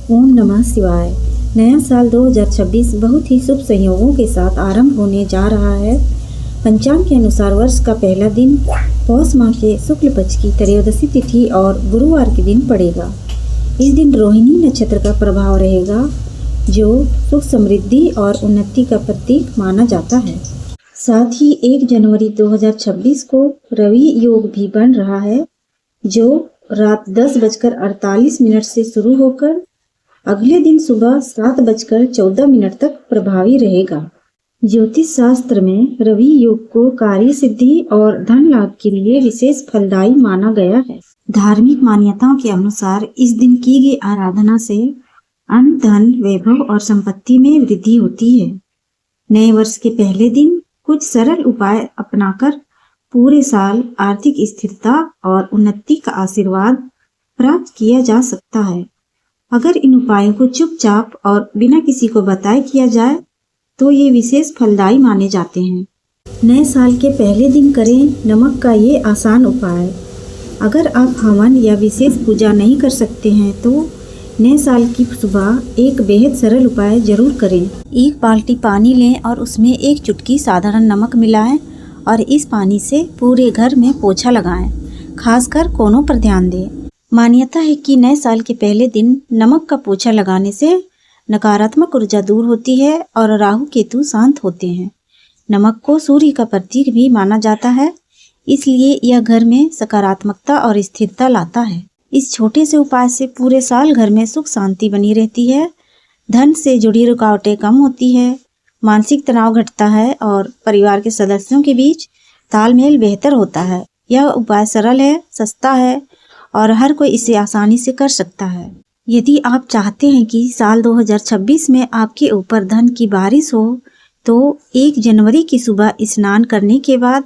ओम नमः शिवाय। नया साल 2026 बहुत ही शुभ संयोगों के साथ आरंभ होने जा रहा है। पंचांग के अनुसार वर्ष का पहला दिन पौष माह के शुक्ल पक्ष की त्रयोदशी तिथि और गुरुवार के दिन पड़ेगा। इस दिन रोहिणी नक्षत्र का प्रभाव रहेगा, जो सुख समृद्धि और उन्नति का प्रतीक माना जाता है। साथ ही 1 जनवरी 2026 को रवि योग भी बन रहा है, जो रात 10:48 से शुरू होकर अगले दिन सुबह 7:14 तक प्रभावी रहेगा। ज्योतिष शास्त्र में रवि योग को कार्य सिद्धि और धन लाभ के लिए विशेष फलदायी माना गया है। धार्मिक मान्यताओं के अनुसार इस दिन की गई आराधना से अन्न, धन, वैभव और संपत्ति में वृद्धि होती है। नए वर्ष के पहले दिन कुछ सरल उपाय अपनाकर पूरे साल आर्थिक स्थिरता और उन्नति का आशीर्वाद प्राप्त किया जा सकता है। अगर इन उपायों को चुपचाप और बिना किसी को बताए किया जाए तो ये विशेष फलदायी माने जाते हैं। नए साल के पहले दिन करें नमक का ये आसान उपाय। अगर आप हवन या विशेष पूजा नहीं कर सकते हैं तो नए साल की सुबह एक बेहद सरल उपाय जरूर करें। 1 बाल्टी पानी लें और उसमें 1 चुटकी साधारण नमक मिलाएं और इस पानी से पूरे घर में पोछा लगाएं। खासकर कोनों पर ध्यान दें। मान्यता है कि नए साल के पहले दिन नमक का पोछा लगाने से नकारात्मक ऊर्जा दूर होती है और राहु केतु शांत होते हैं। नमक को सूर्य का प्रतीक भी माना जाता है, इसलिए यह घर में सकारात्मकता और स्थिरता लाता है। इस छोटे से उपाय से पूरे साल घर में सुख शांति बनी रहती है, धन से जुड़ी रुकावटें कम होती है, मानसिक तनाव घटता है और परिवार के सदस्यों के बीच तालमेल बेहतर होता है। यह उपाय सरल है, सस्ता है और हर कोई इसे आसानी से कर सकता है। यदि आप चाहते हैं कि साल 2026 में आपके ऊपर धन की बारिश हो तो 1 जनवरी की सुबह स्नान करने के बाद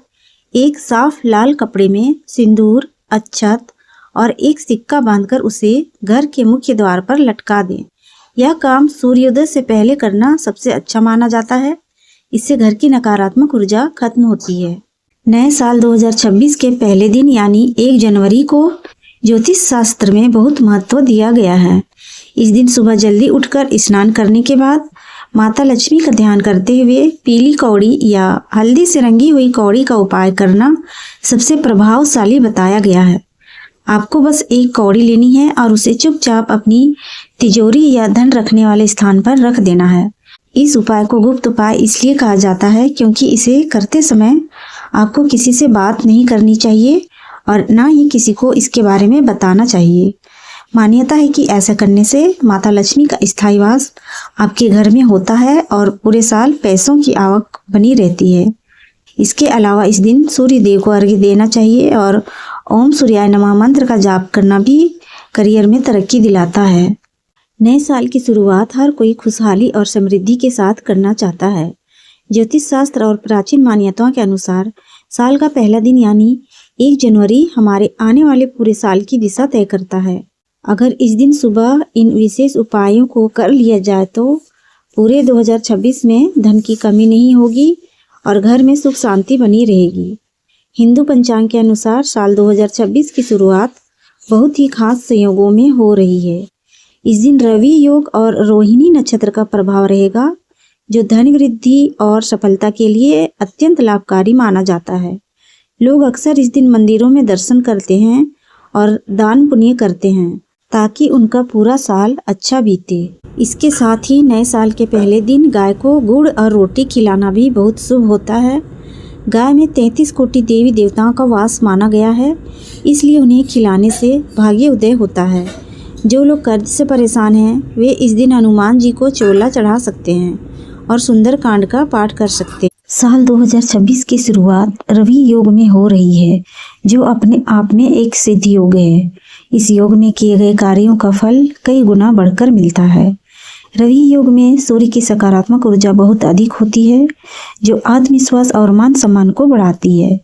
एक साफ लाल कपड़े में सिंदूर, अक्षत और एक सिक्का बांधकर उसे घर के मुख्य द्वार पर लटका दें। यह काम सूर्योदय से पहले करना सबसे अच्छा माना जाता है। इससे घर की नकारात्मक ऊर्जा खत्म होती है। नए साल 2026 के पहले दिन यानी 1 जनवरी को ज्योतिष शास्त्र में बहुत महत्व दिया गया है। इस दिन सुबह जल्दी उठकर स्नान करने के बाद माता लक्ष्मी का ध्यान करते हुए पीली कौड़ी या हल्दी से रंगी हुई कौड़ी का उपाय करना सबसे प्रभावशाली बताया गया है। आपको बस एक कौड़ी लेनी है और उसे चुपचाप अपनी तिजोरी या धन रखने वाले स्थान पर रख देना है। इस उपाय को गुप्त उपाय इसलिए कहा जाता है क्योंकि इसे करते समय आपको किसी से बात नहीं करनी चाहिए और ना ही किसी को इसके बारे में बताना चाहिए। मान्यता है कि ऐसा करने से माता लक्ष्मी का स्थायी वास आपके घर में होता है और पूरे साल पैसों की आवक बनी रहती है। इसके अलावा इस दिन सूर्य देव को अर्घ्य देना चाहिए और ओम सूर्याय नमः मंत्र का जाप करना भी करियर में तरक्की दिलाता है। नए साल की शुरुआत हर कोई खुशहाली और समृद्धि के साथ करना चाहता है। ज्योतिष शास्त्र और प्राचीन मान्यताओं के अनुसार साल का पहला दिन यानी 1 जनवरी हमारे आने वाले पूरे साल की दिशा तय करता है। अगर इस दिन सुबह इन विशेष उपायों को कर लिया जाए तो पूरे 2026 में धन की कमी नहीं होगी और घर में सुख शांति बनी रहेगी। हिंदू पंचांग के अनुसार साल 2026 की शुरुआत बहुत ही खास संयोगों में हो रही है। इस दिन रवि योग और रोहिणी नक्षत्र का प्रभाव रहेगा, जो धन वृद्धि और सफलता के लिए अत्यंत लाभकारी माना जाता है। लोग अक्सर इस दिन मंदिरों में दर्शन करते हैं और दान पुण्य करते हैं ताकि उनका पूरा साल अच्छा बीते। इसके साथ ही नए साल के पहले दिन गाय को गुड़ और रोटी खिलाना भी बहुत शुभ होता है। गाय में 33 कोटि देवी देवताओं का वास माना गया है, इसलिए उन्हें खिलाने से भाग्य उदय होता है। जो लोग कर्ज से परेशान हैं वे इस दिन हनुमान जी को चोला चढ़ा सकते हैं और सुंदर कांड का पाठ कर सकते हैं। साल 2026 की शुरुआत रवि योग में हो रही है, जो अपने आप में एक सिद्ध योग है। इस योग में किए गए कार्यों का फल कई गुना बढ़कर मिलता है। रवि योग में सूर्य की सकारात्मक ऊर्जा बहुत अधिक होती है, जो आत्मविश्वास और मान सम्मान को बढ़ाती है।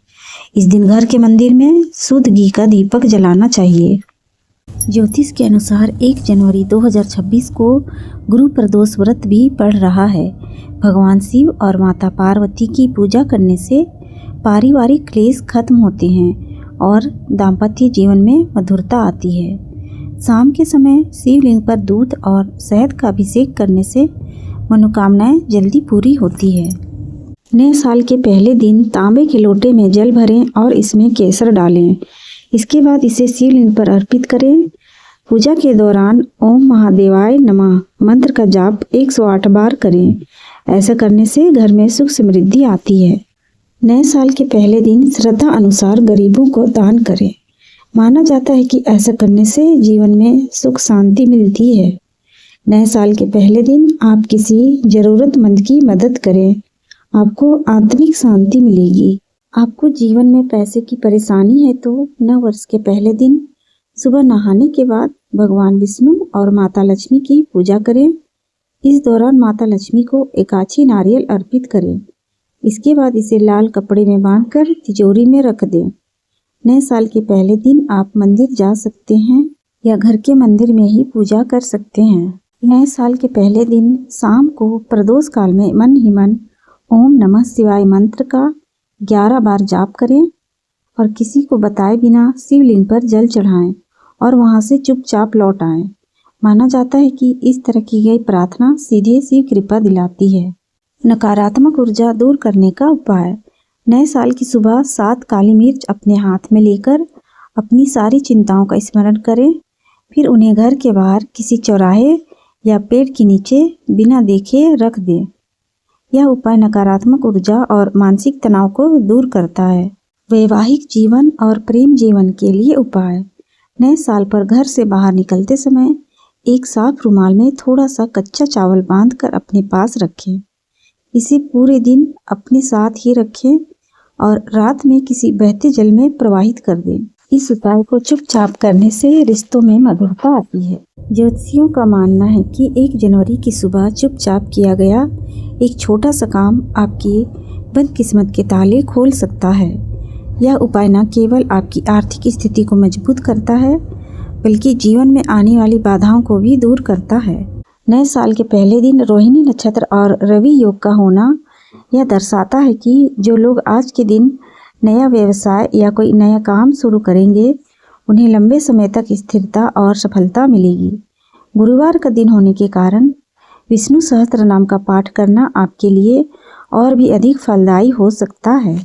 इस दिन घर के मंदिर में शुद्ध घी का दीपक जलाना चाहिए। ज्योतिष के अनुसार 1 जनवरी 2026 को गुरु प्रदोष व्रत भी पड़ रहा है। भगवान शिव और माता पार्वती की पूजा करने से पारिवारिक क्लेश खत्म होते हैं और दाम्पत्य जीवन में मधुरता आती है। शाम के समय शिवलिंग पर दूध और शहद का अभिषेक करने से मनोकामनाएं जल्दी पूरी होती है। नए साल के पहले दिन तांबे के लोटे में जल भरें और इसमें केसर डालें। इसके बाद इसे शिवलिंग पर अर्पित करें। पूजा के दौरान ओम महादेवाय नमः मंत्र का जाप 108 बार करें। ऐसा करने से घर में सुख समृद्धि आती है। नए साल के पहले दिन श्रद्धा अनुसार गरीबों को दान करें। माना जाता है कि ऐसा करने से जीवन में सुख शांति मिलती है। नए साल के पहले दिन आप किसी जरूरतमंद की मदद करें, आपको आत्मिक शांति मिलेगी। आपको जीवन में पैसे की परेशानी है तो नव वर्ष के पहले दिन सुबह नहाने के बाद भगवान विष्णु और माता लक्ष्मी की पूजा करें। इस दौरान माता लक्ष्मी को एकाछी नारियल अर्पित करें। इसके बाद इसे लाल कपड़े में बांधकर तिजोरी में रख दें। नए साल के पहले दिन आप मंदिर जा सकते हैं या घर के मंदिर में ही पूजा कर सकते हैं। नए साल के पहले दिन शाम को प्रदोष काल में मन ही मन ओम नमः शिवाय मंत्र का 11 बार जाप करें और किसी को बताए बिना शिवलिंग पर जल चढ़ाएं और वहां से चुपचाप लौट आएं। माना जाता है कि इस तरह की गई प्रार्थना सीधे शिव कृपा दिलाती है। नकारात्मक ऊर्जा दूर करने का उपाय। नए साल की सुबह 7 काली मिर्च अपने हाथ में लेकर अपनी सारी चिंताओं का स्मरण करें। फिर उन्हें घर के बाहर किसी चौराहे या पेड़ के नीचे बिना देखे रख दें। यह उपाय नकारात्मक ऊर्जा और मानसिक तनाव को दूर करता है। वैवाहिक जीवन और प्रेम जीवन के लिए उपाय। नए साल पर घर से बाहर निकलते समय एक साफ रुमाल में थोड़ा सा कच्चा चावल बांधकर अपने पास रखें। इसे पूरे दिन अपने साथ ही रखें और रात में किसी बहते जल में प्रवाहित कर दें। इस उपाय को चुपचाप करने से रिश्तों में मधुरता आती है। ज्योतिषियों का मानना है कि 1 जनवरी की सुबह चुपचाप किया गया एक छोटा सा काम आपकी बंद किस्मत के ताले खोल सकता है। यह उपाय न केवल आपकी आर्थिक स्थिति को मजबूत करता है बल्कि जीवन में आने वाली बाधाओं को भी दूर करता है। नए साल के पहले दिन रोहिणी नक्षत्र और रवि योग का होना यह दर्शाता है कि जो लोग आज के दिन नया व्यवसाय या कोई नया काम शुरू करेंगे उन्हें लंबे समय तक स्थिरता और सफलता मिलेगी। गुरुवार का दिन होने के कारण विष्णु सहस्त्र नाम का पाठ करना आपके लिए और भी अधिक फलदायी हो सकता है।